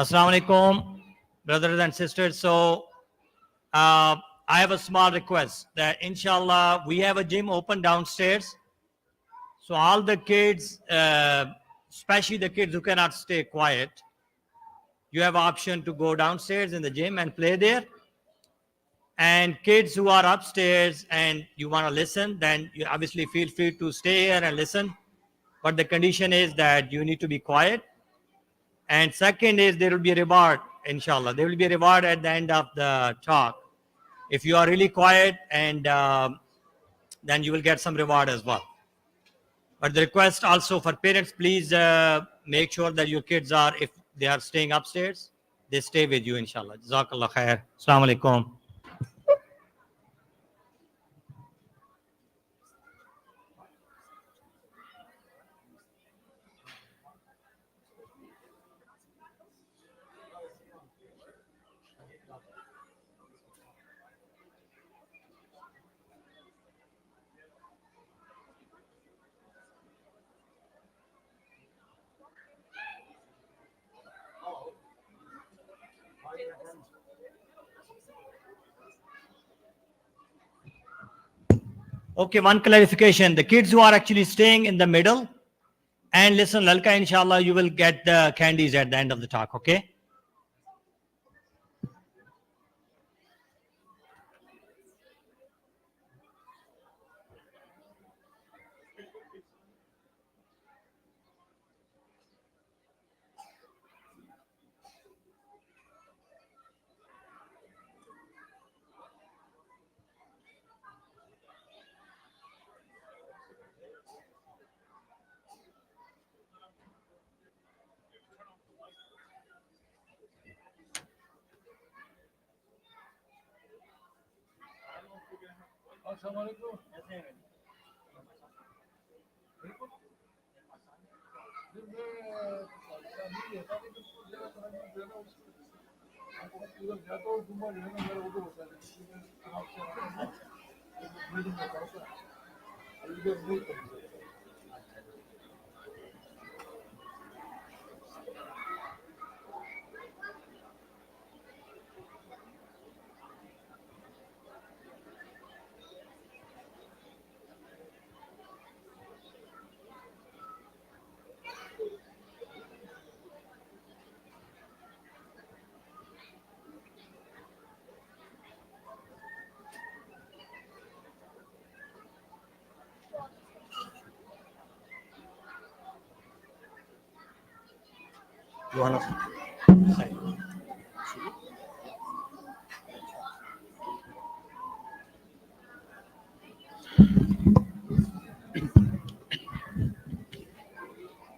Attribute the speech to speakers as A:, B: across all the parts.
A: Assalamu alaikum, brothers and sisters. So I have a small request that inshallah we have a gym open downstairs. So all the kids, especially the kids who cannot stay quiet, you have option to go downstairs in the gym and play there. And kids who are upstairs and you want to listen, then you obviously feel free to stay here and listen. But the condition is that you need to be quiet. And second is there will be a reward, inshallah. There will be a reward at the end of the talk. If you are really quiet, and then you will get some reward as well. But the request also for parents, please make sure that your kids are, if they are staying upstairs, they stay with you, inshallah. Jazakallah khair. Assalamu alaikum. Okay, one clarification. The kids who are actually staying in the middle and listen, Lalka, inshallah, you will get the candies at the end of the talk, okay? You want to say?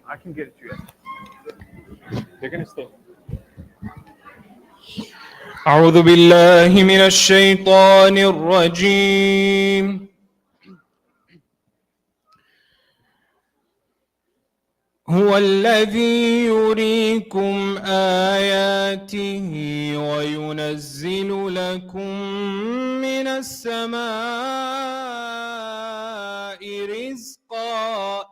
B: I can get it to you. They're going to stay. أعوذ بالله من الشيطان الرجيم هو الذي يريكم آياته وينزل لكم من السماء رزقا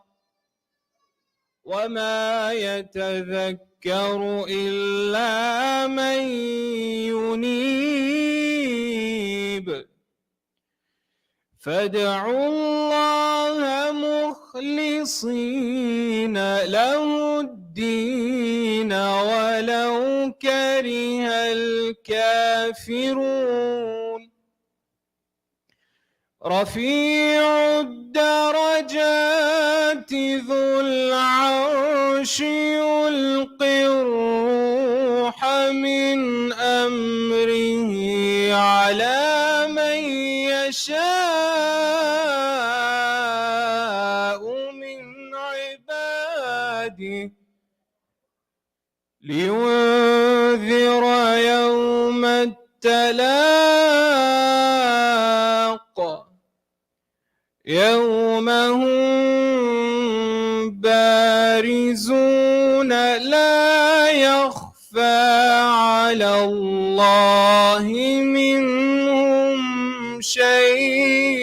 B: وما يتذكر إلا من ينيب فادعوا الله مخلصين له الدين ولو كره الكافرون رفيع الدرجات ذو العرش يلقي الروح من أمره على من يشاء من عباده لينذر يوم التلاق يوم هم بارزون لا يخفى على الله منهم شيء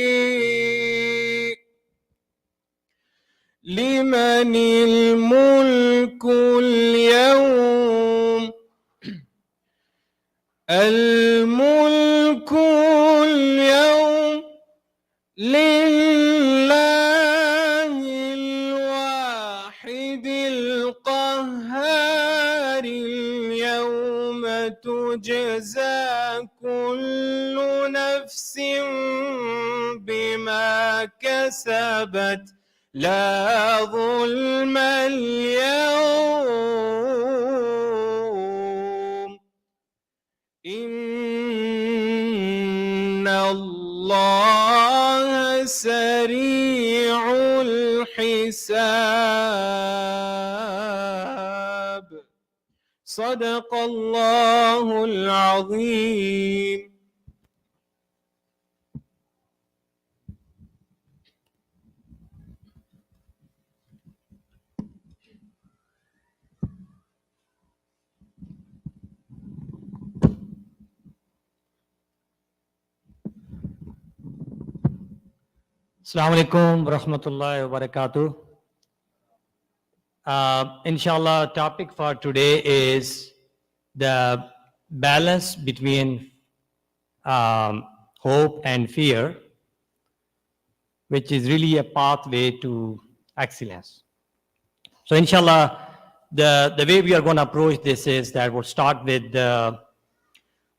B: لمن الملك اليوم
C: الملك اليوم لله الواحد القهار اليوم تجزى كل نفس بما كسبت لا ظلم اليوم إن الله سريع الحساب صدق الله العظيم.
A: Assalamu alaikum wa rahmatullahi wa barakatuh. Inshallah, topic for today is the balance between hope and fear, which is really a pathway to excellence. So inshallah, the way we are going to approach this is that we'll start with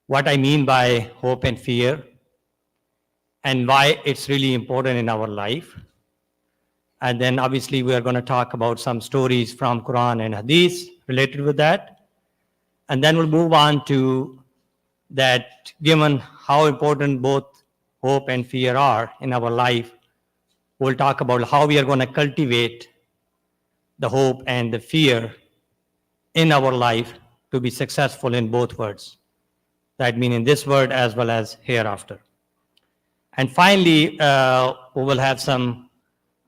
A: what I mean by hope and fear and why it's really important in our life. And then obviously we are going to talk about some stories from Quran and Hadith related with that. And then we'll move on to that, given how important both hope and fear are in our life, we'll talk about how we are going to cultivate the hope and the fear in our life to be successful in both worlds. That means in this world as well as hereafter. And finally, we will have some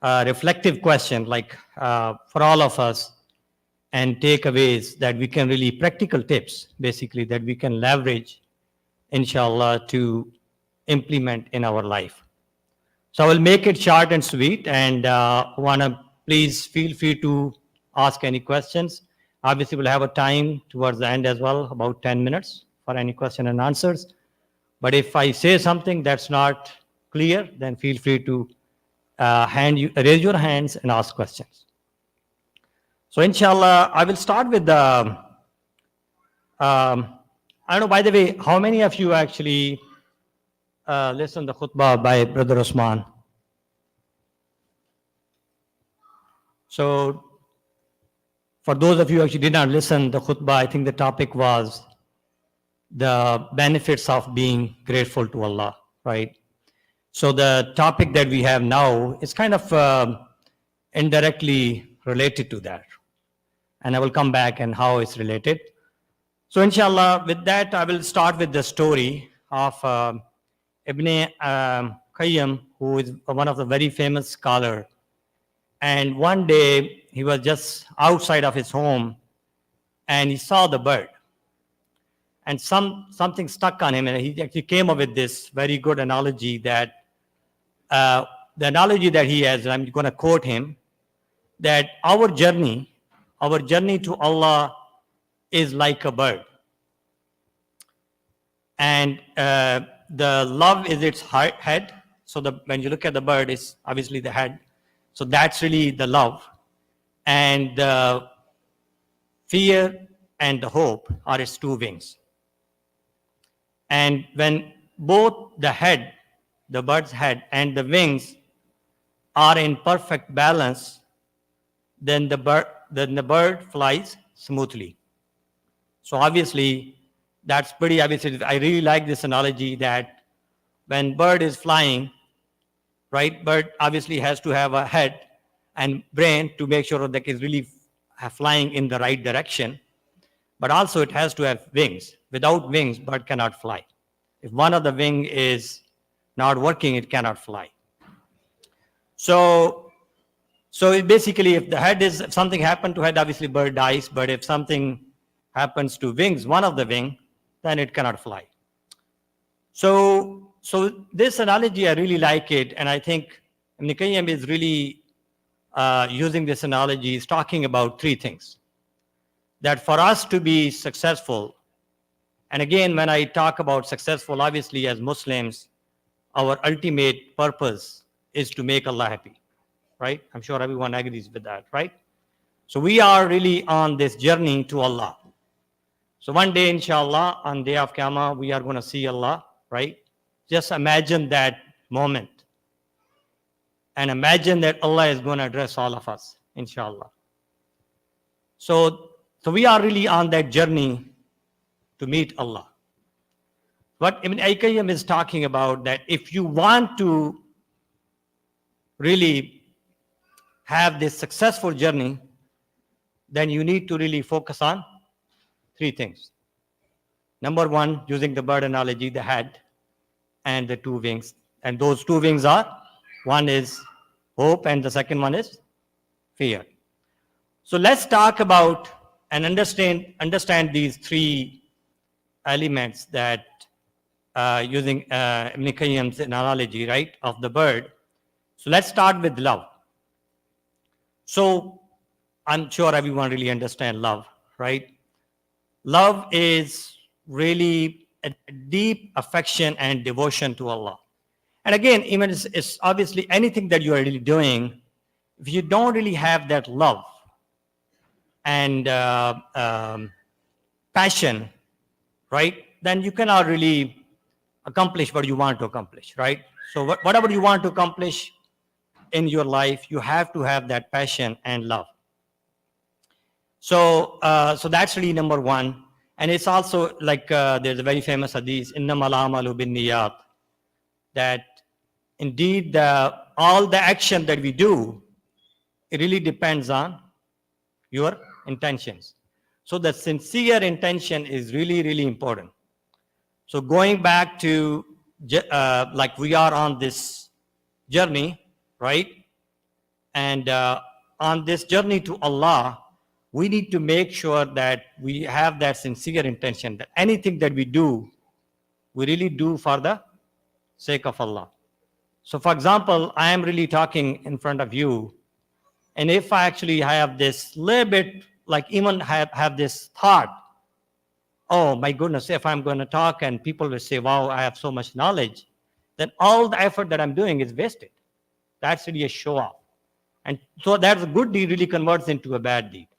A: reflective question like for all of us and takeaways that we can really, practical tips basically that we can leverage, inshallah, to implement in our life. So I will make it short and sweet, and wanna please feel free to ask any questions. Obviously, we'll have a time towards the end as well, about 10 minutes for any question and answers. But if I say something that's not clear, then feel free to raise your hands and ask questions. So inshallah, I will start with the, I don't know, by the way, how many of you actually listened to the khutbah by Brother Osman? So for those of you who actually did not listen to the khutbah, I think the topic was the benefits of being grateful to Allah, right? So the topic that we have now is kind of indirectly related to that. And I will come back and how it's related. So inshallah, with that, I will start with the story of Ibn Qayyim, who is one of the very famous scholar. And one day, he was just outside of his home, and he saw the bird. And something stuck on him, and he actually came up with this very good analogy that, the analogy that he has, and I'm going to quote him, that our journey to Allah is like a bird. And the love is its head. So when you look at the bird, it's obviously the head. So that's really the love. And the fear and the hope are its two wings. And when both the head, the bird's head, and the wings are in perfect balance, then the bird flies smoothly. So obviously, that's pretty obvious. I really like this analogy that when bird is flying, right, bird obviously has to have a head and brain to make sure that it's really flying in the right direction. But also it has to have wings. Without wings, bird cannot fly. If one of the wing is not working, it cannot fly. So it basically, if something happened to head, obviously bird dies. But if something happens to wings, one of the wing, then it cannot fly. So this analogy, I really like it. And I think Ibn Qayyim is really using this analogy, is talking about three things. That for us to be successful And again, when I talk about successful, obviously as Muslims, our ultimate purpose is to make Allah happy, right? I'm sure everyone agrees with that, right? So we are really on this journey to Allah. So one day, inshallah, on day of Qiyamah, we are going to see Allah, right? Just imagine that moment. And imagine that Allah is going to address all of us, inshallah. So we are really on that journey to meet Allah. What Ibn Qayyim is talking about, that if you want to really have this successful journey, then you need to really focus on three things. Number one, using the bird analogy, the head and the two wings. And those two wings are, one is hope and the second one is fear. So let's talk about and understand these three elements that using Ibn Qayyim's analogy, right, of the bird. So let's start with love. So I'm sure everyone really understands love, right? Love is really a deep affection and devotion to Allah. And again, even it's obviously anything that you are really doing, if you don't really have that love and passion, right, then you cannot really accomplish what you want to accomplish, right? So whatever you want to accomplish in your life, you have to have that passion and love. So that's really number one. And it's also like there's a very famous hadith, innamal a'malu binniyat, that indeed all the action that we do, it really depends on your intentions. So the sincere intention is really, really important. So going back to like we are on this journey, right? And on this journey to Allah, we need to make sure that we have that sincere intention, that anything that we do, we really do for the sake of Allah. So for example, I am really talking in front of you, and if I actually have this little bit, like even have this thought, oh my goodness, if I'm going to talk and people will say, wow, I have so much knowledge, then all the effort that I'm doing is wasted. That's really a show off. And so that's a good deed really converts into a bad deed.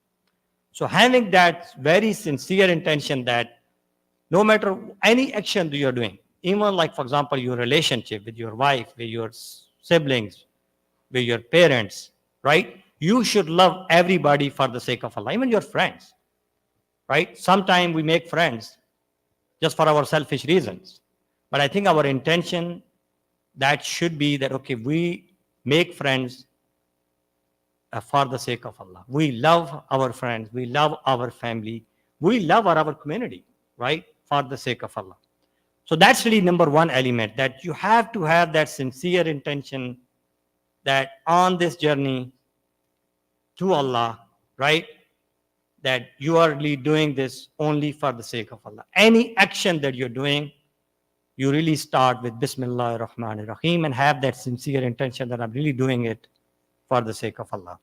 A: So having that very sincere intention that no matter any action that you're doing, even like, for example, your relationship with your wife, with your siblings, with your parents, right? You should love everybody for the sake of Allah, even your friends, right? Sometimes we make friends just for our selfish reasons. But I think our intention, that should be that, okay, we make friends for the sake of Allah. We love our friends. We love our family. We love our community, right? For the sake of Allah. So that's really number one element, that you have to have that sincere intention that on this journey to Allah, right? That you are really doing this only for the sake of Allah. Any action that you're doing, you really start with Bismillah ar-Rahman ar-Rahim and have that sincere intention that I'm really doing it for the sake of Allah.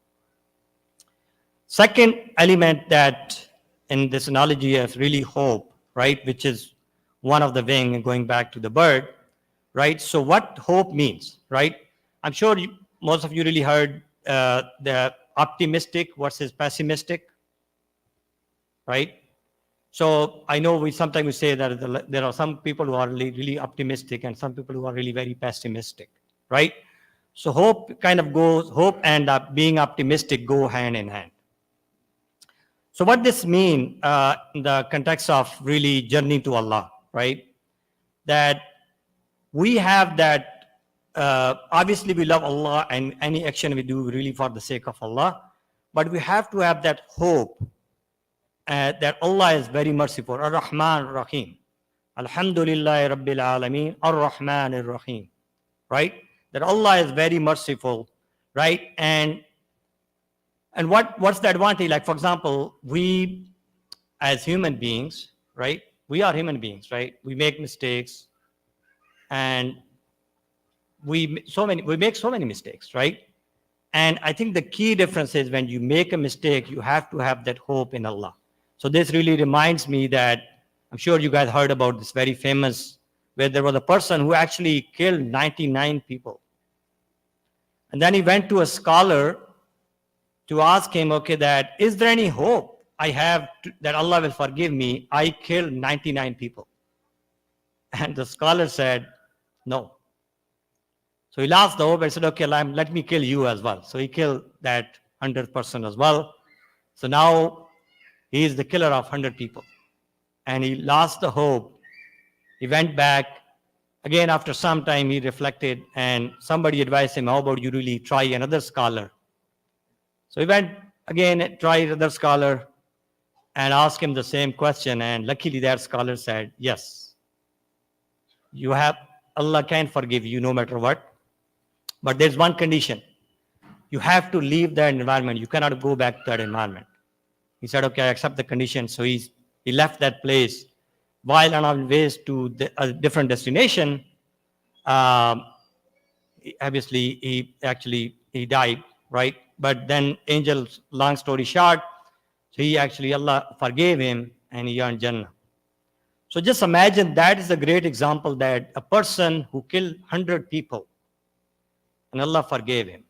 A: Second element that in this analogy is really hope, right? Which is one of the wing, going back to the bird, right? So what hope means, right? I'm sure most of you really heard the optimistic versus pessimistic, right? So I know sometimes we say that there are some people who are really optimistic and some people who are really very pessimistic, right? So hope and being optimistic go hand in hand. So what this means in the context of really journey to Allah, right? That we have that, obviously we love Allah and any action we do really for the sake of Allah, but we have to have that hope that Allah is very merciful, Ar-Rahman Ar-Rahim. Alhamdulillah Rabbil Alameen, Ar-Rahman Ar-Rahim, right? That Allah is very merciful, right? And what's the advantage? Like, for example, we as human beings, right? We are human beings, right? We make mistakes and we make so many mistakes, right? And I think the key difference is when you make a mistake, you have to have that hope in Allah. So this really reminds me that I'm sure you guys heard about this very famous, where there was a person who actually killed 99 people. And then he went to a scholar to ask him, okay, that is there any hope I have that Allah will forgive me? I killed 99 people. And the scholar said, no. So he lost the hope and said, okay, let me kill you as well. So he killed that 100th person as well. So now he is the killer of 100 people. And he lost the hope. He went back. Again, after some time, he reflected, and somebody advised him, how about you really try another scholar? So he went again, tried another scholar, and asked him the same question. And luckily, that scholar said, yes, Allah can forgive you no matter what. But there's one condition. You have to leave that environment. You cannot go back to that environment. He said, okay, I accept the condition. So he left that place. While on our ways to a different destination, obviously he died, right? But then angels, long story short, so Allah forgave him and he earned Jannah. So just imagine that is a great example, that a person who killed 100 people and Allah forgave him,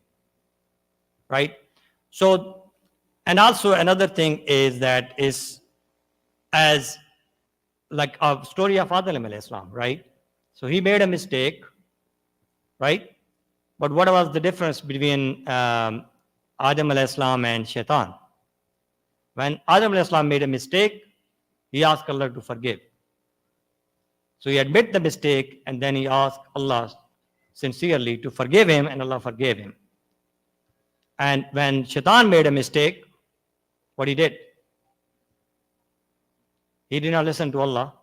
A: right? So, and also another thing is that is as like a story of Adam alayhi salam, right? So he made a mistake, right? But what was the difference between Adam alayhi salam and Shaitan? When Adam alayhi salam made a mistake, he asked Allah to forgive. So he admitted the mistake and then he asked Allah sincerely to forgive him, and Allah forgave him. And when Shaitan made a mistake, what he did? He did not listen to Allah,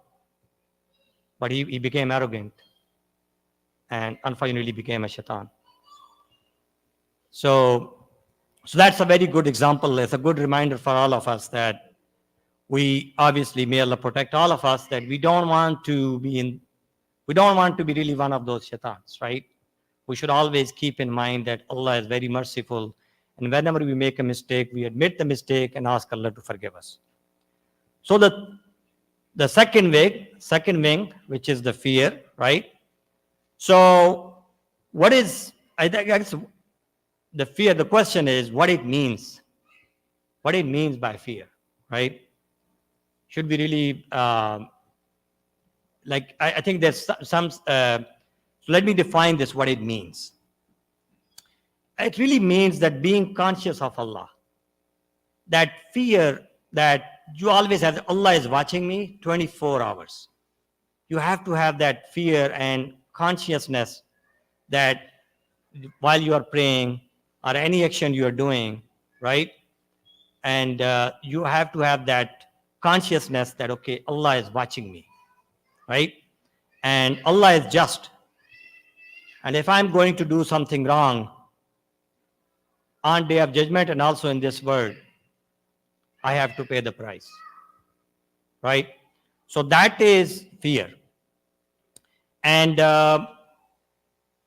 A: but he became arrogant and unfortunately became a Shaitan. So that's a very good example. It's a good reminder for all of us that we obviously, may Allah protect all of us, that we don't want to be really one of those Shaitans, right? We should always keep in mind that Allah is very merciful, and whenever we make a mistake, we admit the mistake and ask Allah to forgive us. So the second wing, which is the fear, right? So what is, I guess the fear, the question is what it means by fear, right? Should we really, I think there's some, so let me define this, what it means. It really means that being conscious of Allah, that fear that you always have, Allah is watching me 24 hours. You have to have that fear and consciousness that while you are praying or any action you are doing, right? And you have to have that consciousness that, okay, Allah is watching me, right? And Allah is just. And if I'm going to do something wrong on day of judgment and also in this world, I have to pay the price, right? So that is fear. And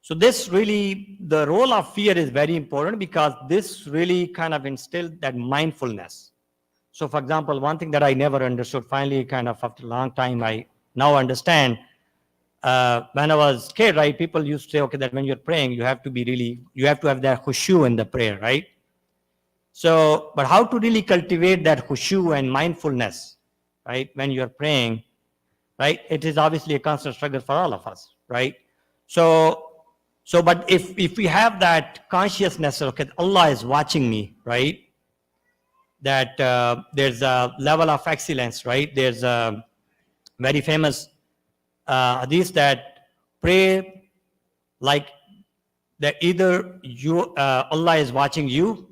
A: so this really, the role of fear is very important because this really kind of instilled that mindfulness. So for example, one thing that I never understood, finally kind of after a long time, I now understand. When I was a kid, right, people used to say, okay, that when you're praying, you have to have that khushu in the prayer, right? So, but how to really cultivate that khushu and mindfulness, right, when you're praying, right? It is obviously a constant struggle for all of us, right? So, but if we have that consciousness, okay, Allah is watching me, right? That there's a level of excellence, right? There's a very famous hadith that pray like that either Allah is watching you,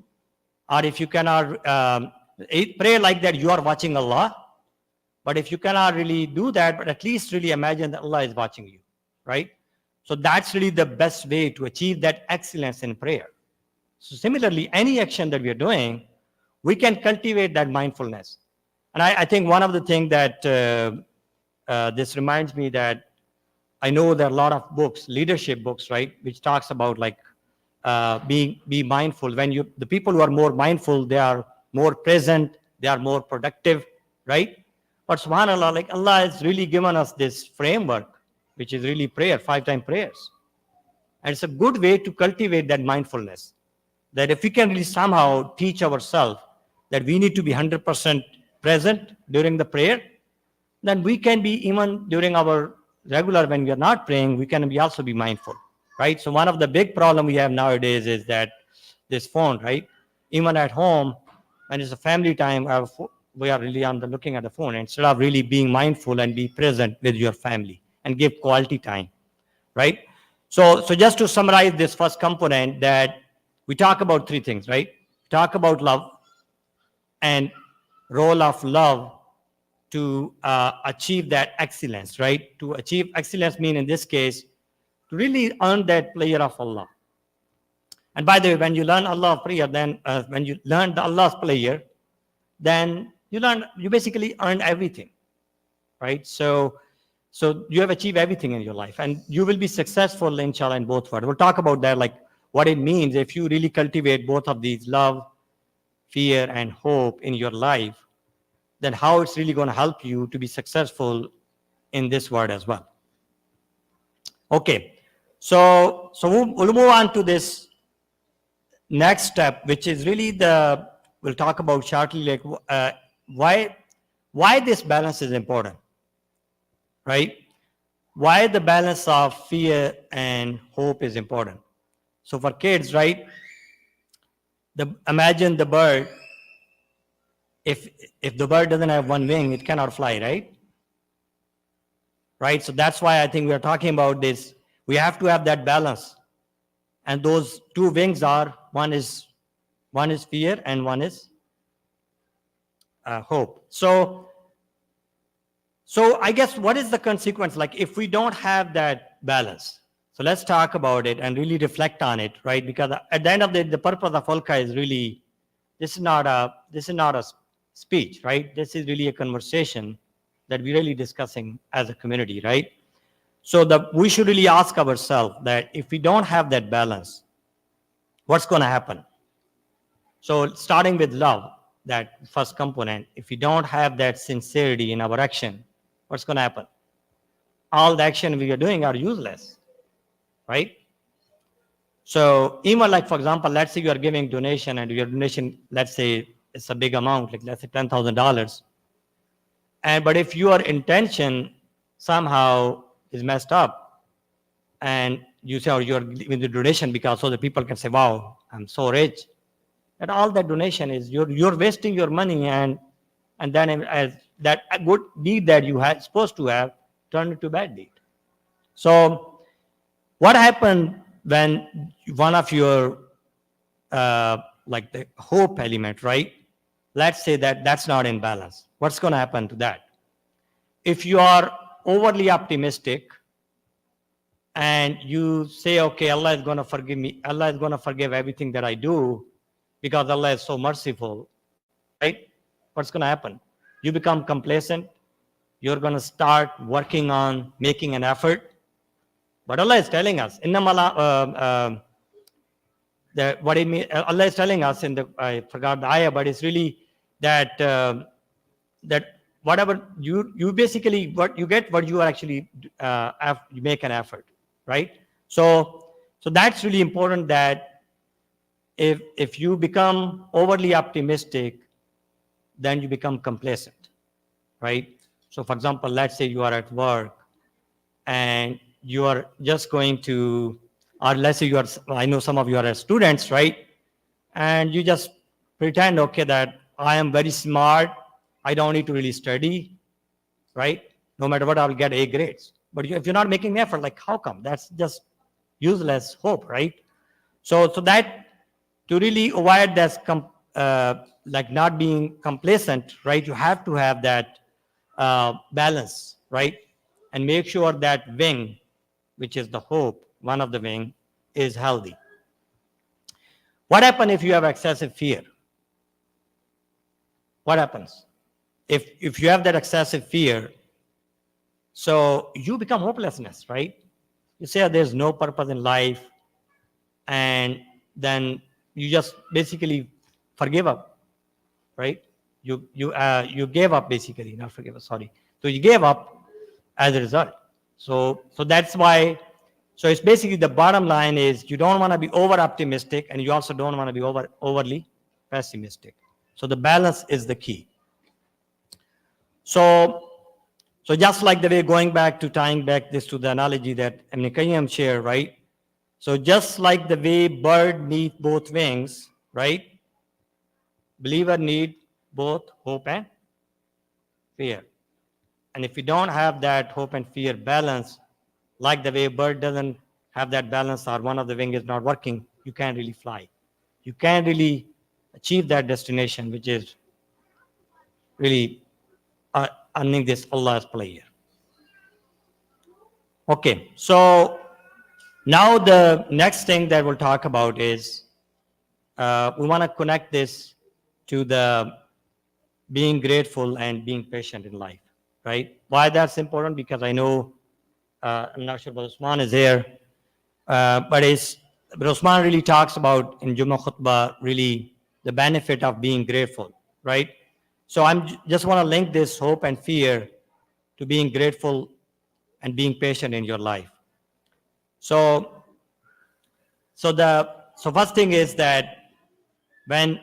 A: or if you cannot pray like that you are watching Allah. But if you cannot really do that, but at least really imagine that Allah is watching you, right? So that's really the best way to achieve that excellence in prayer. So similarly, any action that we are doing, we can cultivate that mindfulness. And I think one of the things that this reminds me that I know there are a lot of books, leadership books, right, which talks about like be mindful. When the people who are more mindful, they are more present, they are more productive, right? But subhanAllah, like Allah has really given us this framework, which is really prayer, 5-time prayers. And it's a good way to cultivate that mindfulness. That if we can really somehow teach ourselves that we need to be 100% present during the prayer, then we can be, even during our regular, when we are not praying, we can be also be mindful, right? So one of the big problem we have nowadays is that this phone, right? Even at home, when it's a family time, we are really on the looking at the phone instead of really being mindful and be present with your family and give quality time, right? So just to summarize this first component, that we talk about three things, right? Talk about love and role of love to achieve that excellence, right? To achieve excellence mean in this case, to really earn that prayer of Allah. And by the way, when you learn Allah's prayer, then when you learn the Allah's prayer, then you basically earn everything, right? So you have achieved everything in your life, and you will be successful, inshallah, in both worlds. We'll talk about that, like what it means if you really cultivate both of these, love, fear, and hope in your life, then how it's really going to help you to be successful in this world as well. Okay, so we'll move on to this next step, which is really we'll talk about shortly, like why this balance is important, right? Why the balance of fear and hope is important. So for kids, right, imagine the bird. If the bird doesn't have one wing, it cannot fly, right? Right. So that's why I think we are talking about this. We have to have that balance, and those two wings are one is fear and one is hope. So I guess what is the consequence? Like if we don't have that balance. So let's talk about it and really reflect on it, right? Because at the end of the purpose of Halaqa is really, this is not a speech, right? This is really a conversation that we're really discussing as a community, right? So we should really ask ourselves that if we don't have that balance, what's going to happen? So starting with love, that first component, if we don't have that sincerity in our action, what's going to happen? All the action we are doing are useless, right? So even like, for example, let's say you are giving donation and your donation, let's say it's a big amount, like let's say $10,000. But if your intention somehow is messed up and you say, oh, you're giving the donation because so the people can say, wow, I'm so rich. And all that donation is, you're wasting your money, and then as that good deed that you had supposed to have turned into bad deed. So what happened when one of your like the hope element, right? Let's say that's not in balance. What's going to happen to that? If you are overly optimistic and you say, okay, Allah is going to forgive me, Allah is going to forgive everything that I do because Allah is so merciful, right? What's going to happen? You become complacent. You're going to start working on making an effort. But Allah is telling us, what it means, Allah is telling us I forgot the ayah, but it's really that that whatever you basically, what you get, what you are actually you make an effort, right? So that's really important, that if you become overly optimistic, then you become complacent, right? So for example, let's say you are at work and you are just going to, or let's say I know some of you are students, right? And you just pretend, okay, that I am very smart, I don't need to really study, right? No matter what, I'll get A grades. But if you're not making effort, like how come? That's just useless hope, right? So that, to really avoid that, like not being complacent, right? You have to have that balance, right? And make sure that wing, which is the hope, one of the wing, is healthy. What happens if you have excessive fear? What happens? If you have that excessive fear, so you become hopelessness, right? You say, oh, there's no purpose in life, and then you just basically forgive up, right? you gave up basically, not forgive us, sorry. So you gave up as a result. So that's why. So it's basically the bottom line is you don't want to be over optimistic and you also don't want to be overly pessimistic. So the balance is the key. So just like the way going back to tying back this to the analogy that Ibn Qayyim shared, right? So just like the way bird needs both wings, right? Believer need both hope and fear. And if you don't have that hope and fear balance, like the way a bird doesn't have that balance or one of the wing is not working, you can't really fly. You can't really achieve that destination, which is really earning this Allah's pleasure. Okay, so now the next thing that we'll talk about is we want to connect this to the being grateful and being patient in life, right? Why that's important? Because I know, I'm not sure if Usman is here, but Usman really talks about in Jummah Khutbah really the benefit of being grateful, right? So just want to link this hope and fear to being grateful and being patient in your life. So first thing is that when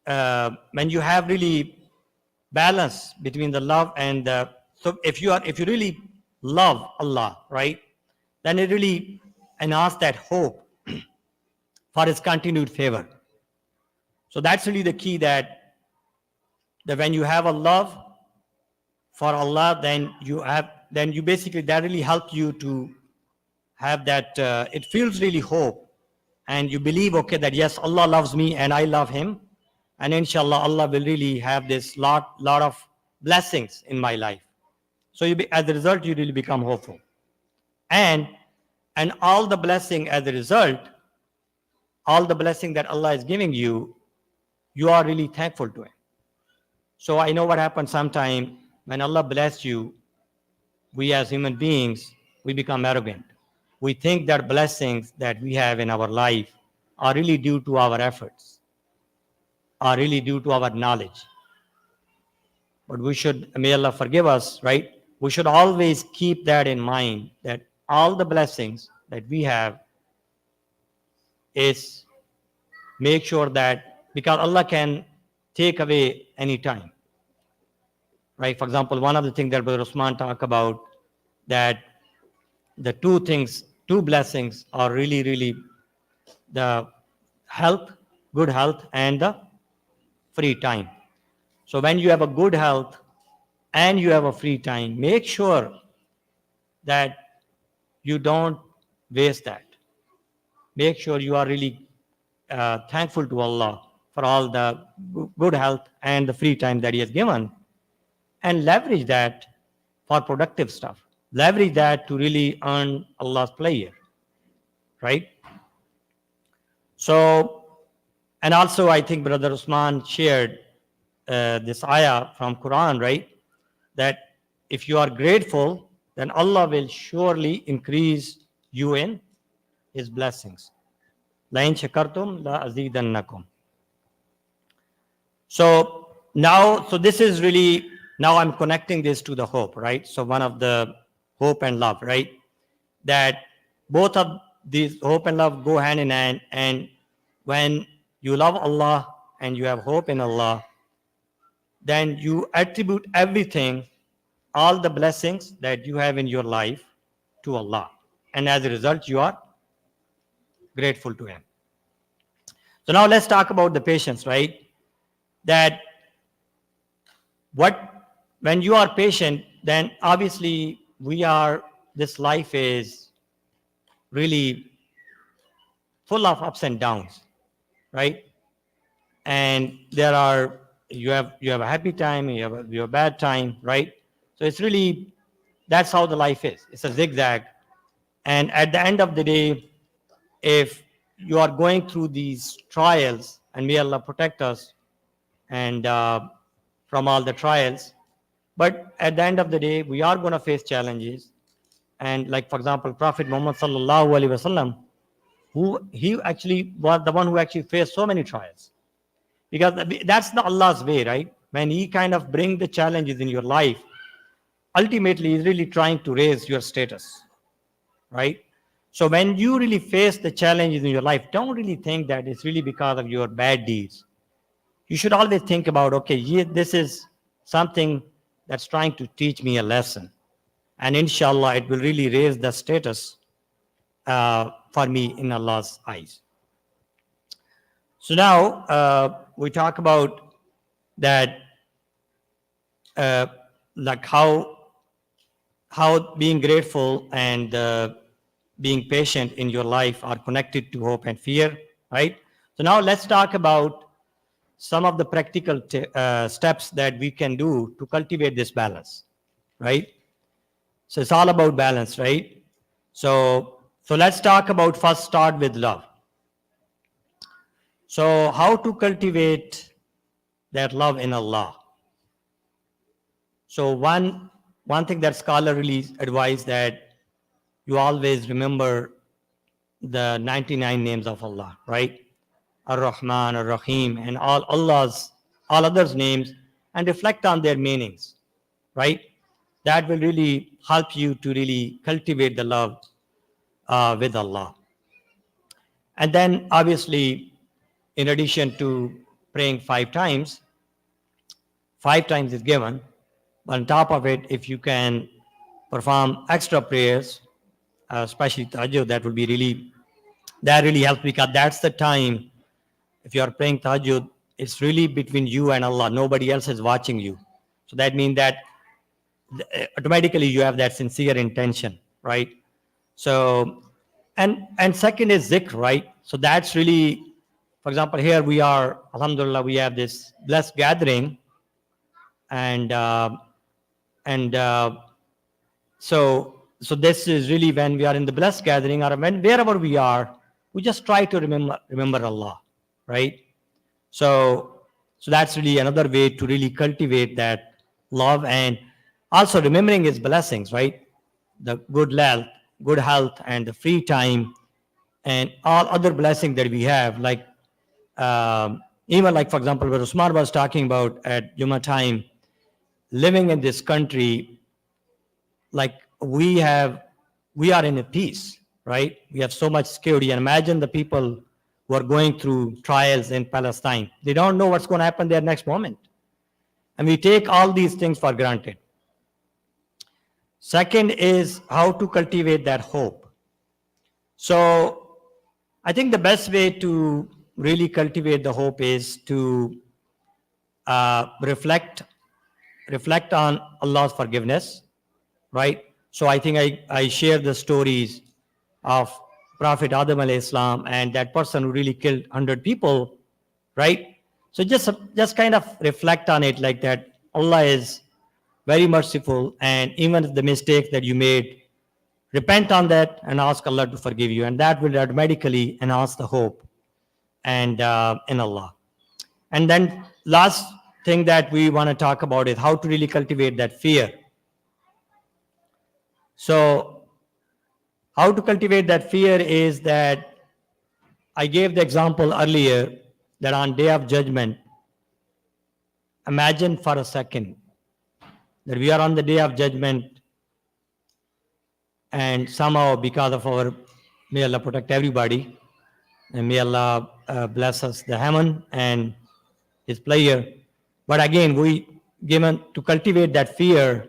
A: you have really balance between the love and so if you really love Allah, right, then it really enhances that hope for His continued favor. So that's really the key, that when you have a love for Allah, then you basically, that really helps you to have that, it feels really hope, and you believe, okay, that yes, Allah loves me and I love Him, and inshallah Allah will really have this lot of blessings in my life. So as a result, you really become hopeful, and all the blessing as a result, all the blessing that Allah is giving you, you are really thankful to Him. So I know what happens sometimes when Allah bless you, we as human beings, we become arrogant. We think that blessings that we have in our life are really due to our efforts, are really due to our knowledge. But we should, may Allah forgive us, right? We should always keep that in mind, that all the blessings that we have is make sure that, because Allah can take away any time, right? For example, one of the things that Brother Usman talked about, that the two blessings are really, really the health, good health, and the free time. So when you have a good health and you have a free time, make sure that you don't waste that. Make sure you are really thankful to Allah for all the good health and the free time that He has given, and leverage that for productive stuff. Leverage that to really earn Allah's pleasure, right? So, and also I think Brother Usman shared this ayah from Quran, right? That if you are grateful, then Allah will surely increase you in His blessings. La in shakartum la azidannakum. So now, so this is really, now I'm connecting this to the hope, right? So one of the hope and love, right? That both of these, hope and love, go hand in hand. And when you love Allah and you have hope in Allah, then you attribute everything, all the blessings that you have in your life, to Allah. And as a result, you are grateful to Him. So now let's talk about the patience, right? That when you are patient, then obviously this life is really full of ups and downs, right? And you have a happy time, you have a bad time, right? So it's really, that's how the life is. It's a zigzag. And at the end of the day, if you are going through these trials, and may Allah protect us and from all the trials, but at the end of the day, we are going to face challenges. And like, for example, Prophet Muhammad sallallahu alaihi wasallam, he actually was the one who actually faced so many trials, because that's not Allah's way, right? when he kind of bring the challenges in your life, ultimately he's really trying to raise your status, right? So when you really face the challenges in your life, don't really think that it's really because of your bad deeds. You should always think about, okay, this is something that's trying to teach me a lesson. And inshallah, it will really raise the status for me in Allah's eyes. So now we talk about that, like how being grateful and being patient in your life are connected to hope and fear, right? So now let's talk about some of the practical steps that we can do to cultivate this balance, right? So it's all about balance, right? So let's talk about, first start with love. So how to cultivate that love in Allah? So one thing that scholar really advise, that you always remember the 99 names of Allah, right? Ar-Rahman, Ar-Rahim, and all others names, and reflect on their meanings, right? That will really help you to really cultivate the love with Allah. And then obviously, in addition to praying 5 times is given. On top of it, if you can perform extra prayers, especially tahajjud, that really helps, because that's the time, if you are praying tahajjud, it's really between you and Allah. Nobody else is watching you. So that means that automatically you have that sincere intention, right? So, and second is zikr, right? So that's really, for example, here we are, alhamdulillah, we have this blessed gathering, and so this is really when we are in the blessed gathering, or wherever we are, we just try to remember Allah, right? So that's really another way to really cultivate that love, and also remembering His blessings, right? The good health, and the free time, and all other blessings that we have, like even like, for example, what Usman was talking about at Jummah time, living in this country, like we are in a peace, right? We have so much security. And imagine the people who are going through trials in Palestine. They don't know what's going to happen there next moment. And we take all these things for granted. Second is how to cultivate that hope. So I think the best way to really cultivate the hope is to reflect on Allah's forgiveness, right? So I think I share the stories of Prophet Adam alayhi salam, and that person who really killed 100 people, right? So just kind of reflect on it, like that Allah is very merciful, and even the mistakes that you made, repent on that and ask Allah to forgive you, and that will automatically enhance the hope and in Allah. And then last thing that we want to talk about is how to really cultivate that fear. So how to cultivate that fear is that I gave the example earlier that on Day of Judgment, imagine for a second that we are on the Day of Judgment, and somehow because of our, may Allah protect everybody, and may Allah bless us, the heaven and His pleasure. But again, given to cultivate that fear,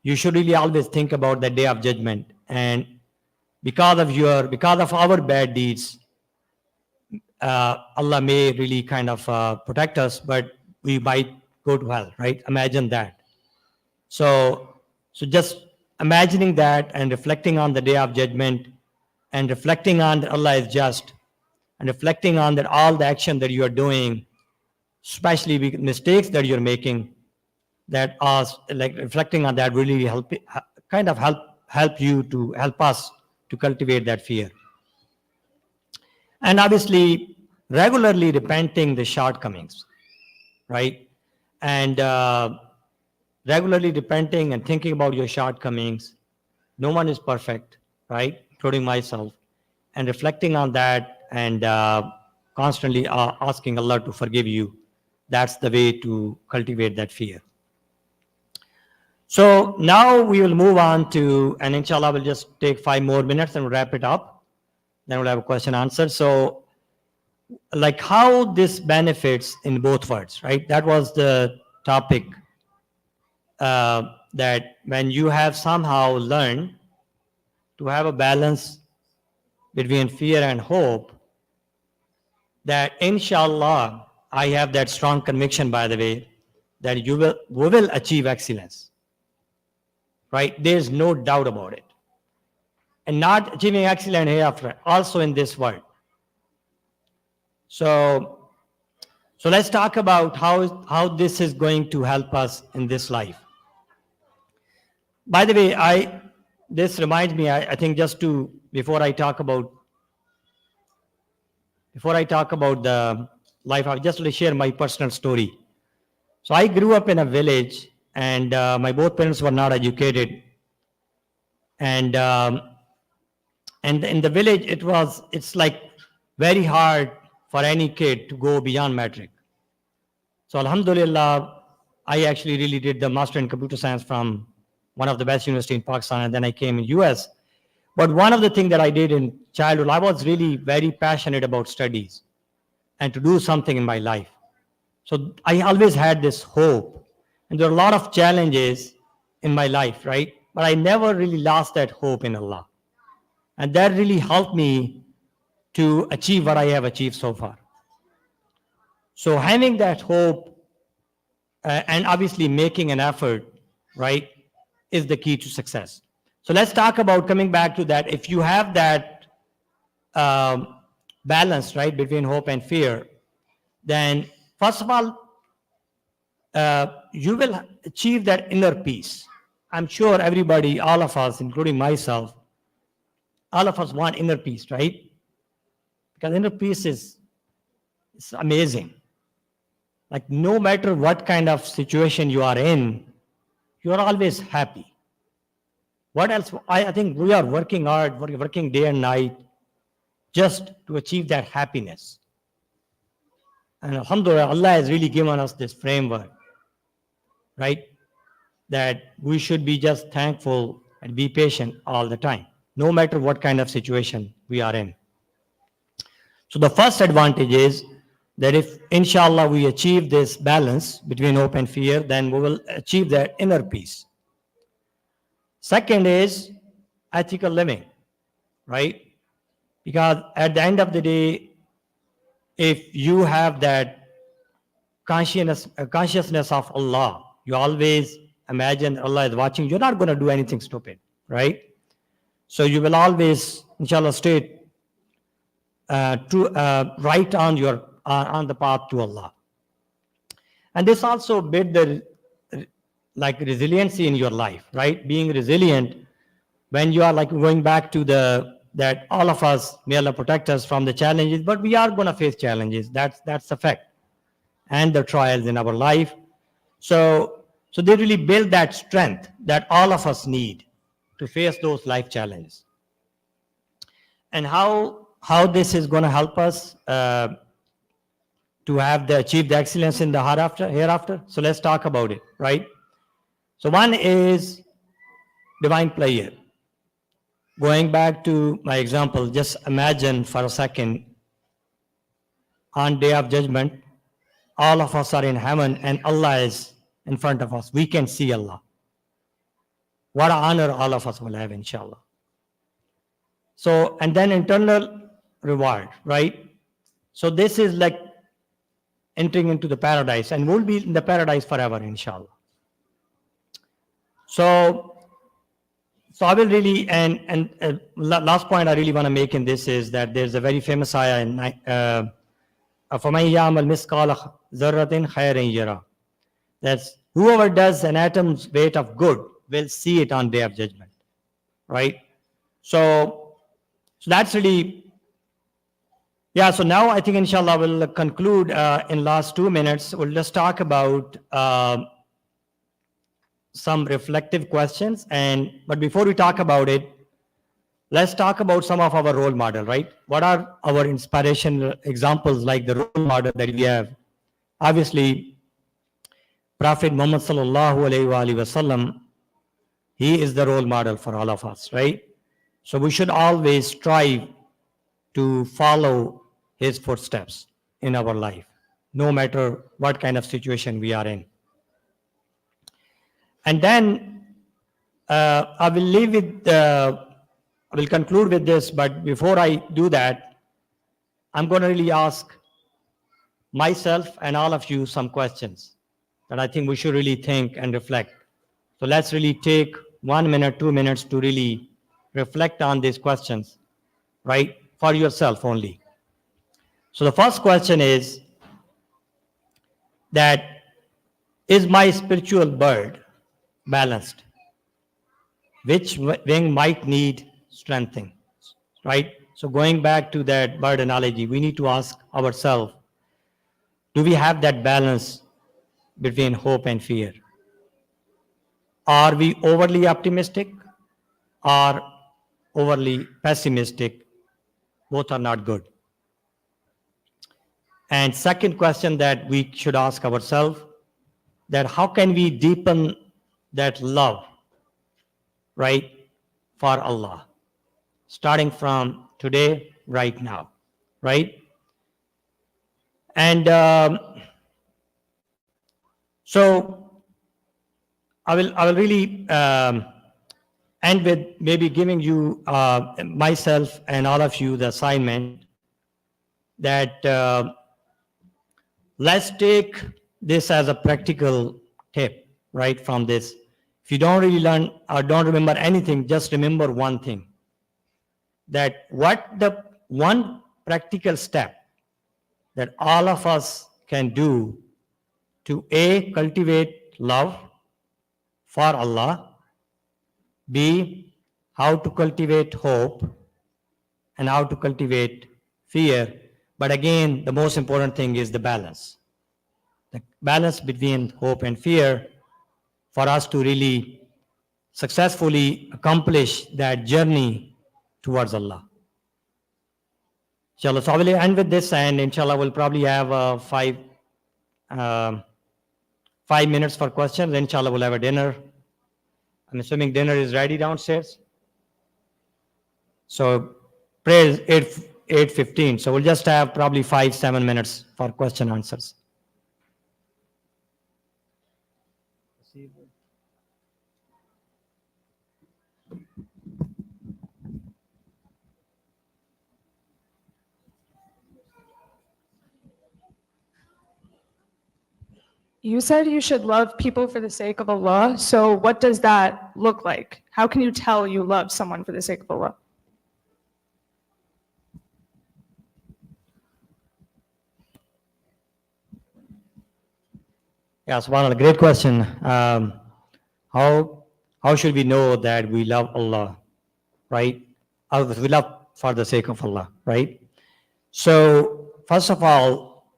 A: you should really always think about the Day of Judgment. And because of our bad deeds, Allah may really kind of protect us, but we might go to hell, right? Imagine that. So just imagining that and reflecting on the Day of Judgment, and reflecting on that Allah is just, and reflecting on that all the action that you are doing, especially mistakes that you're making, that are like reflecting on that really help us to cultivate that fear. And obviously regularly repenting the shortcomings, right? And regularly repenting and thinking about your shortcomings. No one is perfect, right? Including myself. And reflecting on that, and constantly asking Allah to forgive you, That's the way to cultivate that fear. So now we will move on to, and inshallah we'll just take 5 more minutes and we'll wrap it up. Then we'll have a question answer. So like how this benefits in both worlds, right? That was the topic, that when you have somehow learned to have a balance between fear and hope, that inshallah, I have that strong conviction, by the way, that we will achieve excellence, right? There's no doubt about it. And not achieving excellence hereafter, also in this world. So let's talk about how this is going to help us in this life. By the way, this reminds me, I think just to, before I talk about the life, I'll just share my personal story. So I grew up in a village, and my both parents were not educated. And in the village, it's like very hard for any kid to go beyond metric. So alhamdulillah, I actually really did the master in computer science from one of the best universities in Pakistan, and then I came in US. But one of the things that I did in childhood, I was really very passionate about studies and to do something in my life. So I always had this hope. And there are a lot of challenges in my life, right? But I never really lost that hope in Allah. And that really helped me to achieve what I have achieved so far. So having that hope and obviously making an effort, right, is the key to success. So let's talk about, coming back to that, if you have that balance, right, between hope and fear, then first of all, you will achieve that inner peace. I'm sure everybody, all of us, including myself, all of us want inner peace, right? Because inner peace is amazing. Like no matter what kind of situation you are in, you're always happy. What else? I think we are working hard, working day and night just to achieve that happiness. And alhamdulillah, Allah has really given us this framework, right? That we should be just thankful and be patient all the time, no matter what kind of situation we are in. So the first advantage is that if inshallah we achieve this balance between hope and fear, then we will achieve that inner peace. Second is ethical living, right? Because at the end of the day, if you have that consciousness of Allah, you always imagine Allah is watching, you're not going to do anything stupid, right? So you will always, inshallah, stay right on the path to Allah. And this also build the resiliency in your life, right? Being resilient when you are going back to that all of us, may Allah protect us from the challenges, but we are going to face challenges. That's the fact. And the trials in our life. So they really build that strength that all of us need to face those life challenges. And how this is going to help us to achieve the excellence in the hereafter. So let's talk about it, right? So one is divine pleasure. Going back to my example, just imagine for a second, on Day of Judgment, all of us are in heaven and Allah is in front of us. We can see Allah. What an honor all of us will have, inshallah. So, and then eternal reward, right? So this is like entering into the paradise, and we'll be in the paradise forever, inshallah. So I will really, and last point I really want to make in this is that there's a very famous ayah in فَمَنْ يَعْمَلْ مِثْقَالَ ذَرَّةٍ خَيْرًا يَرَهُ. That's whoever does an atom's weight of good will see it on Day of Judgment, right? So that's really, yeah. So now I think inshallah we'll conclude in last 2 minutes. We'll just talk about some reflective questions, but before we talk about it, let's talk about some of our role model, right? What are our inspirational examples, like the role model that we have? obviously, Prophet Muhammad sallallahu alaihi wasallam, he is the role model for all of us, right? So we should always strive to follow his footsteps in our life, no matter what kind of situation we are in. And then I will leave with, I will conclude with this, but before I do that, I'm going to really ask myself and all of you some questions that I think we should really think and reflect. So let's really take 1 minute, 2 minutes to really reflect on these questions, right? For yourself only. So the first question is that, is my spiritual bird balanced? Which wing might need strengthening, right? So going back to that bird analogy, we need to ask ourselves, do we have that balance between hope and fear? Are we overly optimistic or overly pessimistic? Both are not good. And second question that we should ask ourselves, that how can we deepen that love, right, for Allah, starting from today, right now, right? And so I will really end with maybe giving you, myself and all of you, the assignment that let's take this as a practical tip, right, from this. If you don't really learn or don't remember anything, just remember one thing, that what the one practical step that all of us can do to A, cultivate love for Allah, B, how to cultivate hope, and how to cultivate fear. But again, the most important thing is the balance. The balance between hope and fear for us to really successfully accomplish that journey towards Allah. Inshallah, so I will end with this, and inshallah we'll probably have 5 minutes for questions. Inshallah we'll have a dinner. I'm assuming dinner is ready downstairs. So prayer is 8:15. So we'll just have probably 5-7 minutes for question answers.
D: You said you should love people for the sake of Allah. So what does that look like? How can you tell you love someone for the sake of Allah?
A: Yeah, subhanAllah, great question. How should we know that we love Allah, right? Or we love for the sake of Allah, right? So first of all,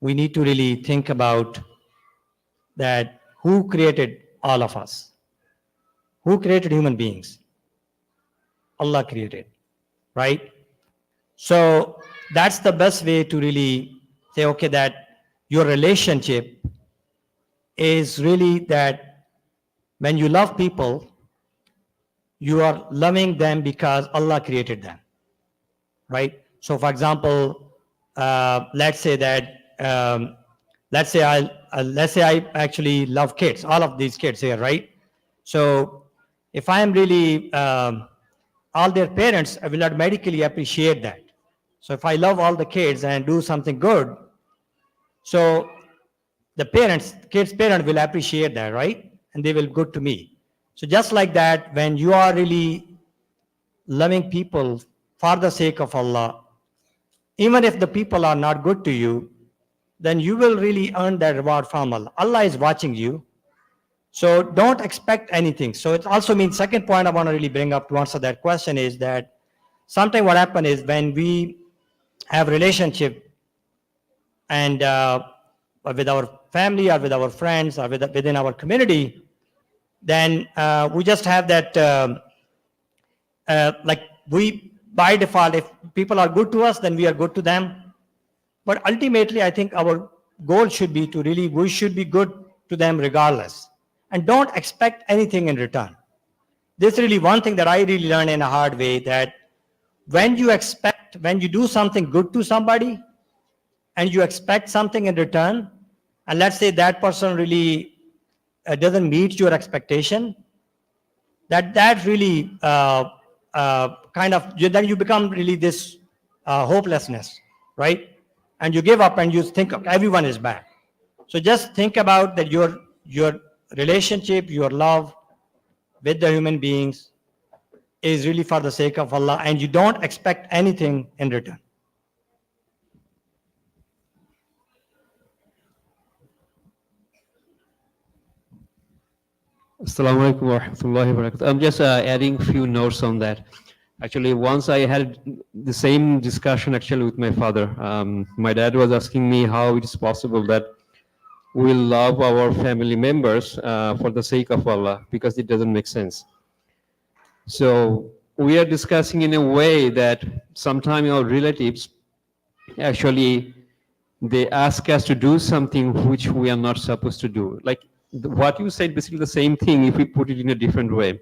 A: we need to really think about that who created all of us? Who created human beings? Allah created, right? So that's the best way to really say, okay, that your relationship is really that when you love people, you are loving them because Allah created them, right? So for example, let's say that, let's say I actually love kids, all of these kids here, right? So if I am really, all their parents will automatically appreciate that. So if I love all the kids and do something good, so the kids' parents will appreciate that, right? And they will be good to me. So just like that, when you are really loving people for the sake of Allah, even if the people are not good to you, then you will really earn that reward from Allah. Allah is watching you. So don't expect anything. So it also means, second point I want to really bring up to answer that question is that sometimes what happens is when we have relationship and with our family or with our friends or within our community, then we just have that, like we, by default, if people are good to us, then we are good to them. But ultimately, I think our goal should be to really, we should be good to them regardless. And don't expect anything in return. This is really one thing that I really learned in a hard way, that when you do something good to somebody and you expect something in return, and let's say that person really doesn't meet your expectation, that really then you become really this hopelessness, right? And you give up and you think everyone is bad. So just think about that your relationship, your love with the human beings is really for the sake of Allah, and you don't expect anything in return.
E: Assalamu alaikum wa rahmatullahi wa barakatuh. I'm just adding few notes on that. Actually, once I had the same discussion actually with my father. My dad was asking me how it is possible that we love our family members for the sake of Allah, because it doesn't make sense. So we are discussing in a way that sometimes our relatives actually, they ask us to do something which we are not supposed to do. Like what you said, basically the same thing if we put it in a different way.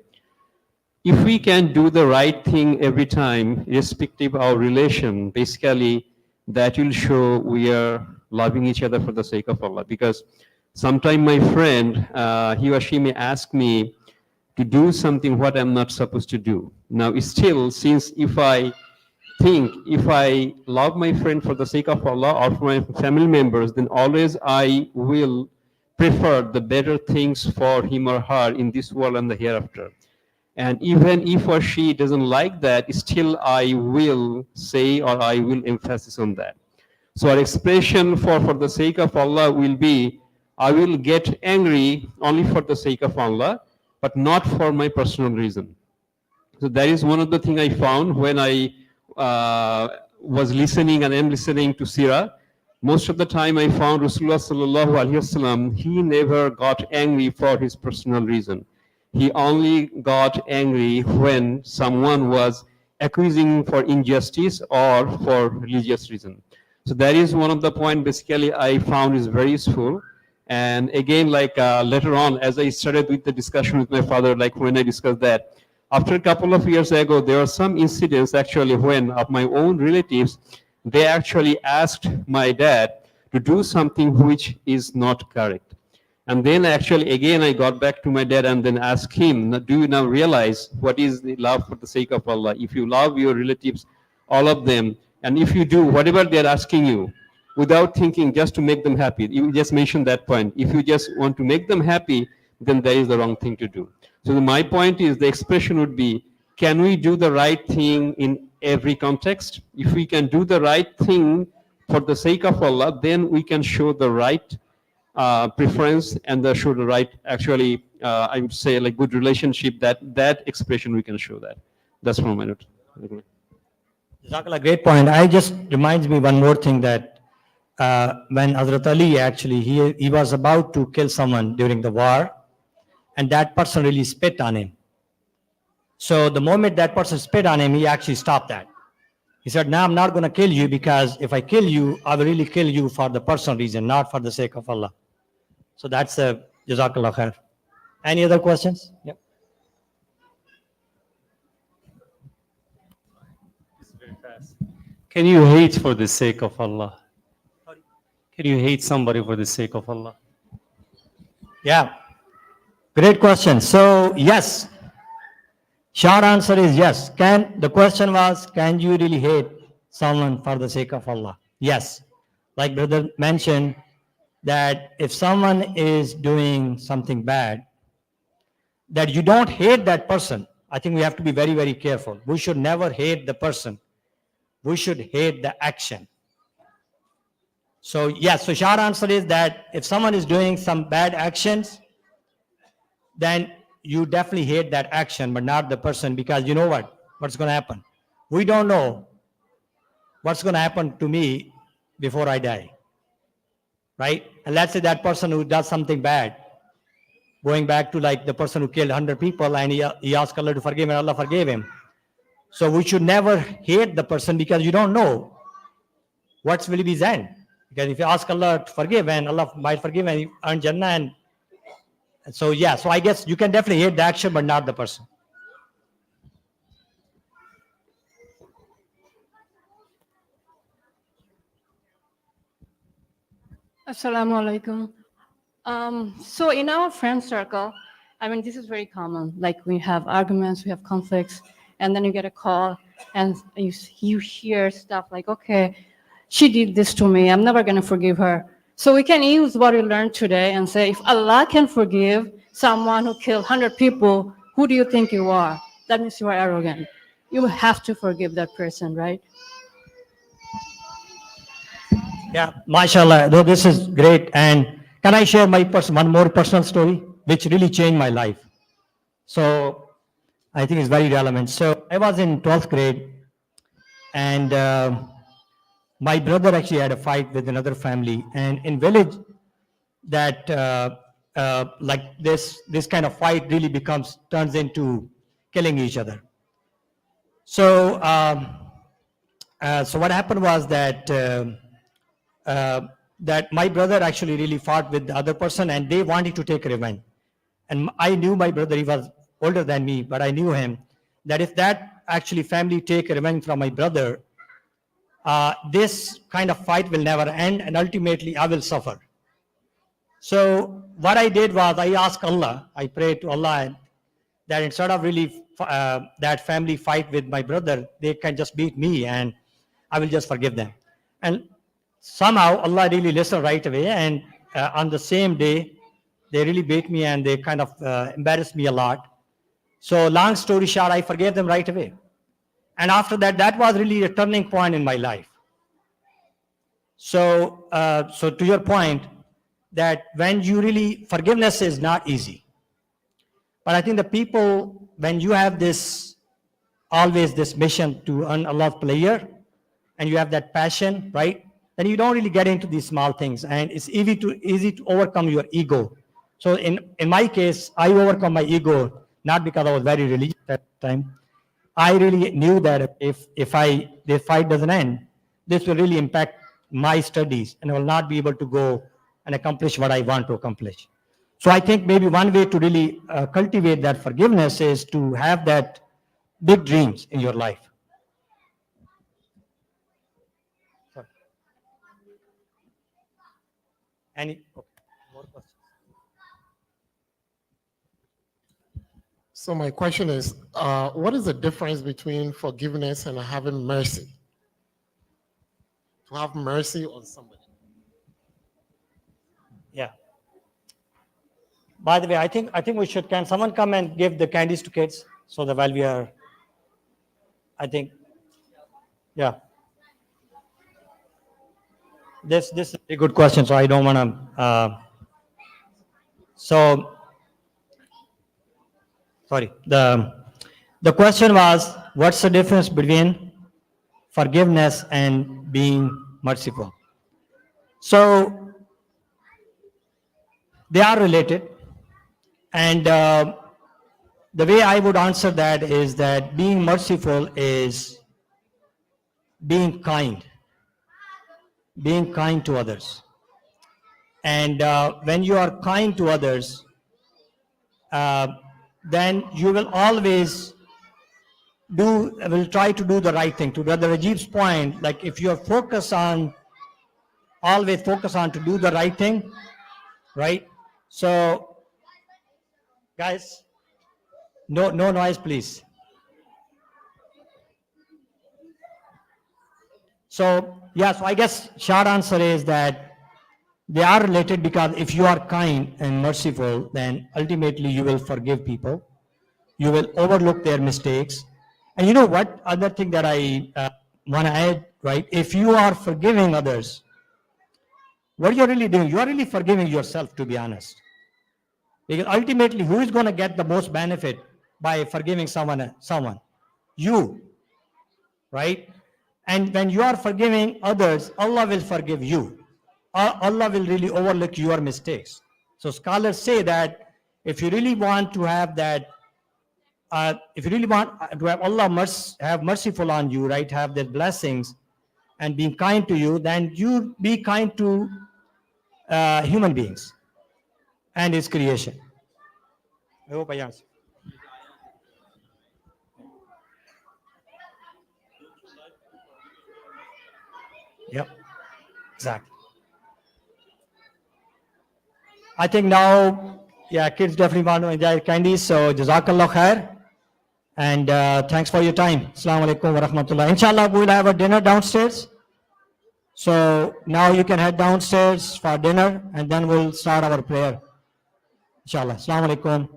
E: If we can do the right thing every time, irrespective of our relation, basically that will show we are loving each other for the sake of Allah. Because sometimes my friend, he or she may ask me to do something what I'm not supposed to do. Now still, since if I love my friend for the sake of Allah or for my family members, then always I will prefer the better things for him or her in this world and the hereafter. And even if or she doesn't like that, still I will say or I will emphasize on that. So our expression for the sake of Allah will be, I will get angry only for the sake of Allah, but not for my personal reason. So that is one of the things I found when I was listening and am listening to Sirah. Most of the time I found Rasulullah sallallahu alaihi wasallam, he never got angry for his personal reason. He only got angry when someone was accusing for injustice or for religious reason. So that is one of the points basically I found is very useful. And again, like later on, as I started with the discussion with my father, like when I discussed that, after a couple of years ago, there were some incidents actually when of my own relatives, they actually asked my dad to do something which is not correct. And then actually again I got back to my dad and then asked him, do you now realize what is the love for the sake of Allah? If you love your relatives, all of them, and if you do whatever they're asking you, without thinking, just to make them happy, you just mentioned that point. If you just want to make them happy, then that is the wrong thing to do. So my point is, the expression would be, can we do the right thing in every context? If we can do the right thing for the sake of Allah, then we can show the right preference and show the right, actually, I would say, like good relationship, that expression we can show that. That's from my note.
A: Jazakallah, great point. I just reminds me one more thing, that when Hazrat Ali actually, he was about to kill someone during the war, and that person really spit on him. So the moment that person spit on him, he actually stopped that. He said, "Now I'm not going to kill you, because if I kill you, I will really kill you for the personal reason, not for the sake of Allah." So that's a Jazakallah khair. Any other questions? Yep.
F: Can you hate for the sake of Allah? Can you hate somebody for the sake of Allah?
A: Yeah. Great question. So yes, short answer is yes. The question was, can you really hate someone for the sake of Allah? Yes. Like brother mentioned, that if someone is doing something bad, that you don't hate that person. I think we have to be very, very careful. We should never hate the person. We should hate the action. So yes, so short answer is that if someone is doing some bad actions, then you definitely hate that action, but not the person, because you know what's going to happen. We don't know what's going to happen to me before I die, right? And let's say that person who does something bad, going back to like the person who killed 100 people, and he asked Allah to forgive him, and Allah forgave him. So we should never hate the person, because you don't know what will be his end. Because if you ask Allah to forgive, and Allah might forgive and you earn Jannah, and so yeah, so I guess you can definitely hate the action, but not the person.
G: Assalamu alaikum. So in our friend circle, I mean, this is very common. Like we have arguments, we have conflicts, and then you get a call and you hear stuff like, okay, she did this to me. I'm never going to forgive her. So we can use what we learned today and say, if Allah can forgive someone who killed 100 people, who do you think you are? That means you are arrogant. You have to forgive that person, right?
A: Yeah, mashallah. Though this is great. And can I share my one more personal story, which really changed my life? So I think it's very relevant. So I was in 12th grade, and my brother actually had a fight with another family. And in village, that like this kind of fight really turns into killing each other. So so what happened was that that my brother actually really fought with the other person, and they wanted to take revenge. And I knew my brother, he was older than me, but I knew him, that if that actually family take revenge from my brother, this kind of fight will never end, and ultimately I will suffer. So what I did was I asked Allah, I prayed to Allah that instead of really that family fight with my brother, they can just beat me and I will just forgive them. And somehow Allah really listened right away, and on the same day, they really beat me and they kind of embarrassed me a lot. So long story short, I forgave them right away. And after that, that was really a turning point in my life. So, so to your point, that when you really, forgiveness is not easy. But I think the people, when you have this, always this mission to earn Allah's pleasure, and you have that passion, right? Then you don't really get into these small things, and it's easy to overcome your ego. So in my case, I overcome my ego, not because I was very religious at that time. I really knew that if this fight doesn't end, this will really impact my studies, and I will not be able to go and accomplish what I want to accomplish. So I think maybe one way to really cultivate that forgiveness is to have that big dreams in your life. Sorry. Any more questions?
H: So my question is, what is the difference between forgiveness and having mercy? To have mercy on somebody.
A: Yeah. By the way, I think we should. Can someone come and give the candies to kids so that while we are, I think, yeah. This is a good question, so I don't want to. So, sorry. The question was, what's the difference between forgiveness and being merciful? So they are related, and the way I would answer that is that being merciful is being kind to others. And when you are kind to others, then you will always will try to do the right thing. To Brother Rajib's point, like if you are always focus on to do the right thing, right? So, guys, no noise, please. So, yeah, so I guess short answer is that they are related, because if you are kind and merciful, then ultimately you will forgive people. You will overlook their mistakes. And you know what? Other thing that I want to add, right? If you are forgiving others, what you're really doing, you are really forgiving yourself, to be honest. Because ultimately, who is going to get the most benefit by forgiving someone? You, right? And when you are forgiving others, Allah will forgive you. Allah will really overlook your mistakes. So scholars say that if you really want to have that, if you really want to have Allah have merciful on you, right, have their blessings, and being kind to you, then you be kind to human beings and His creation. I hope I answered. Yep, exactly. I think now, yeah, kids definitely want to enjoy candies. So, Jazakallah khair. And thanks for your time. Assalamu alaikum wa rahmatullah. Inshallah, we'll have a dinner downstairs. So now you can head downstairs for dinner and then we'll start our prayer. Inshallah. Assalamu alaikum.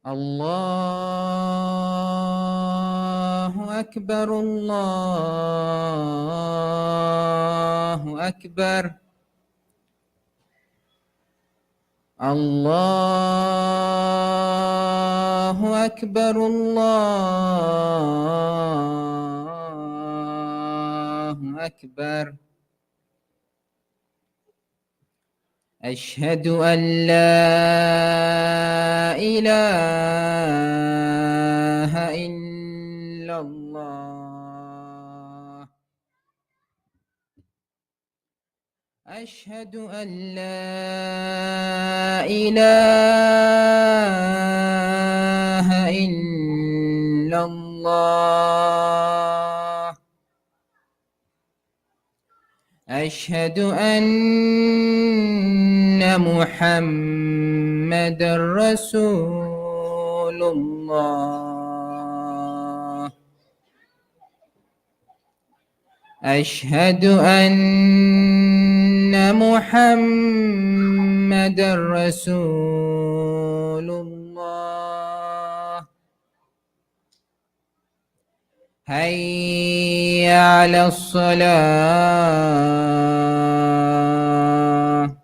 C: الله أكبر الله أكبر الله أكبر الله أكبر أشهد أن لا إله إلا الله أشهد أن لا إله إلا الله أشهد أن محمد رسول الله أشهد أن محمد رسول الله هيا على الصلاة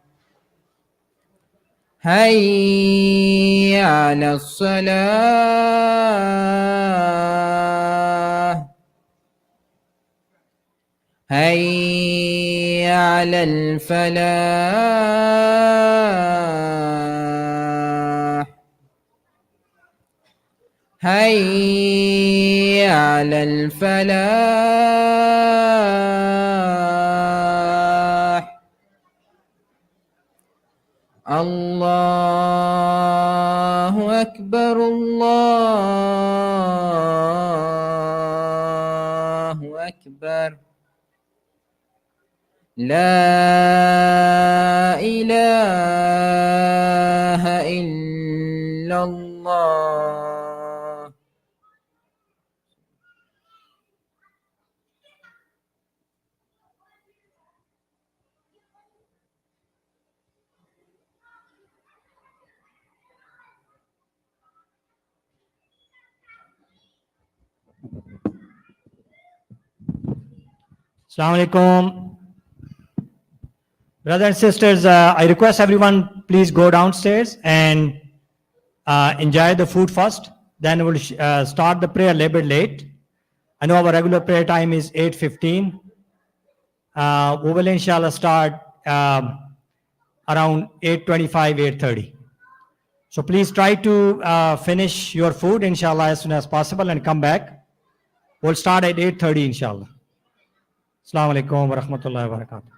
C: هيا على الصلاة هيا على الفلاح هيا على الفلاح الله أكبر الله أكبر لا إله إلا الله
A: Assalamu alaikum. Brothers and sisters, I request everyone please go downstairs and enjoy the food first. Then we'll start the prayer a little bit late. I know our regular prayer time is 8:15. We will inshallah start around 8:25, 8:30. So please try to finish your food inshallah as soon as possible and come back. We'll start at 8:30 inshallah. Assalamu alaikum wa rahmatullahi wa barakatuh.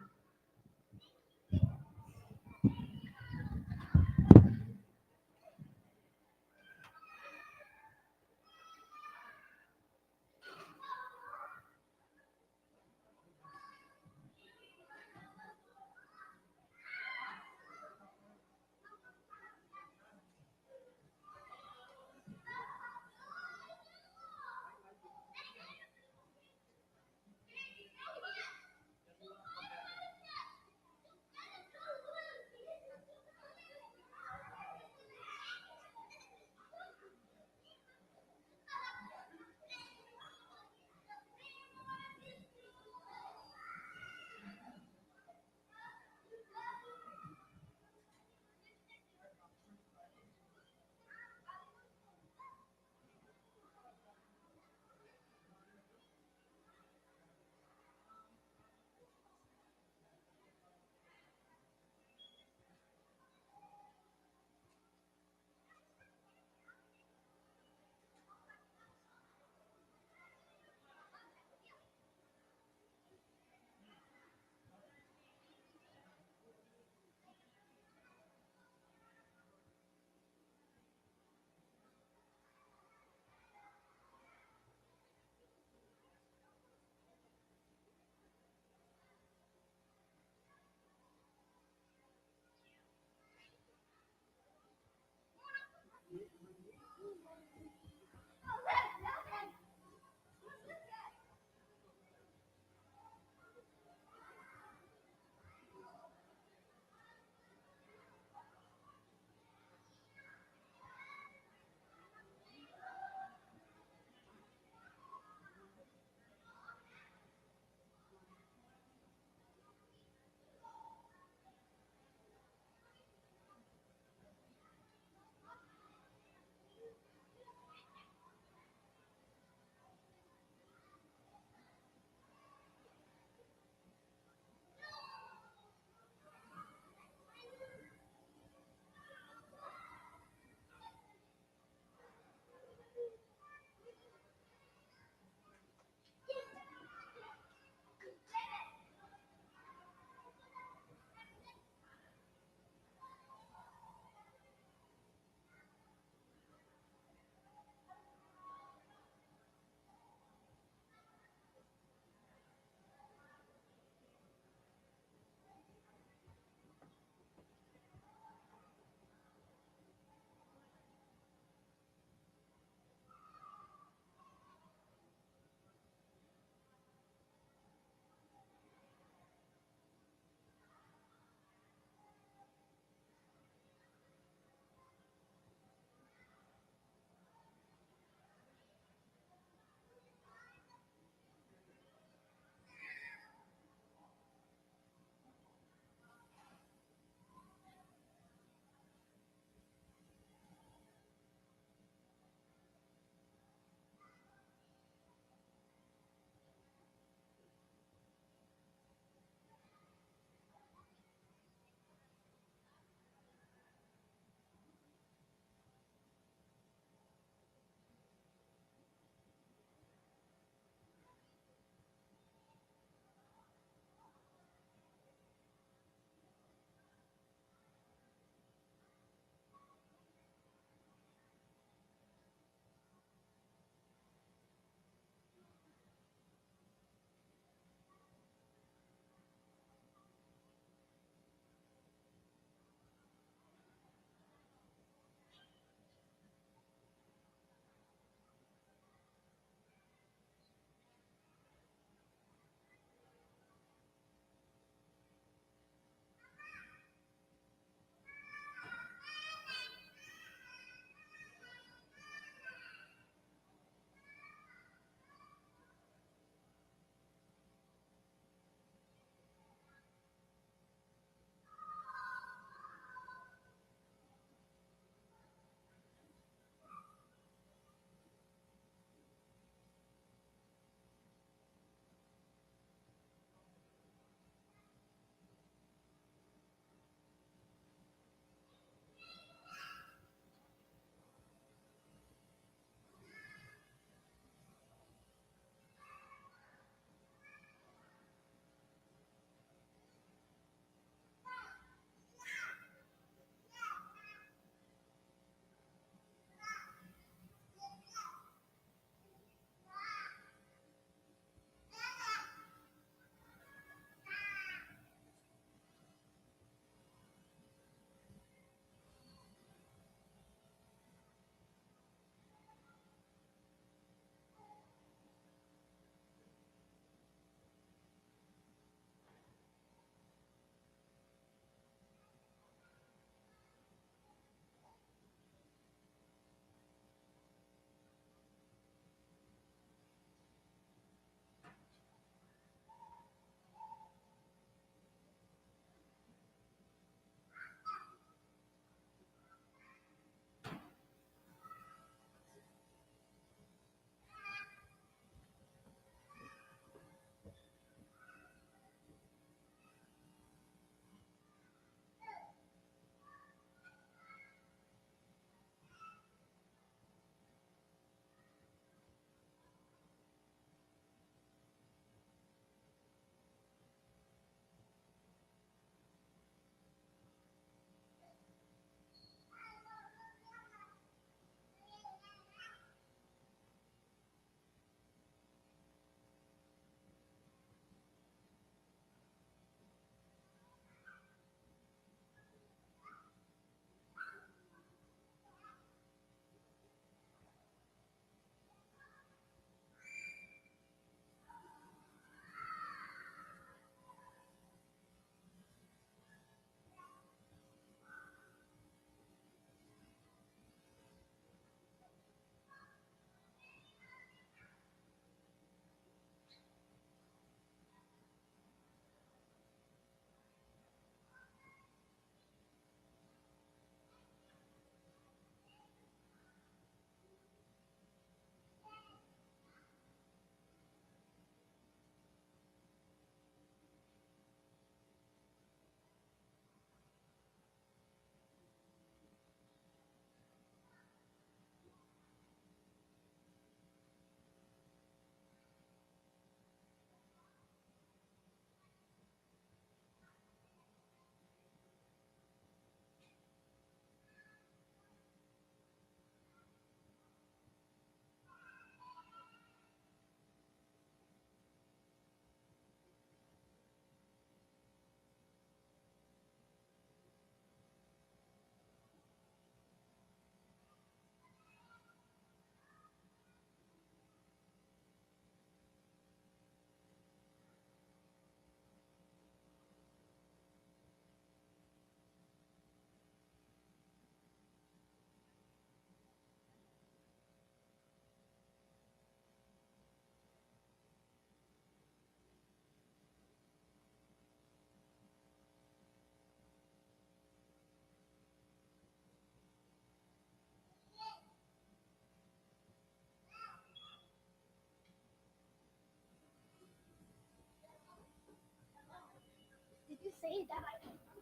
I: say that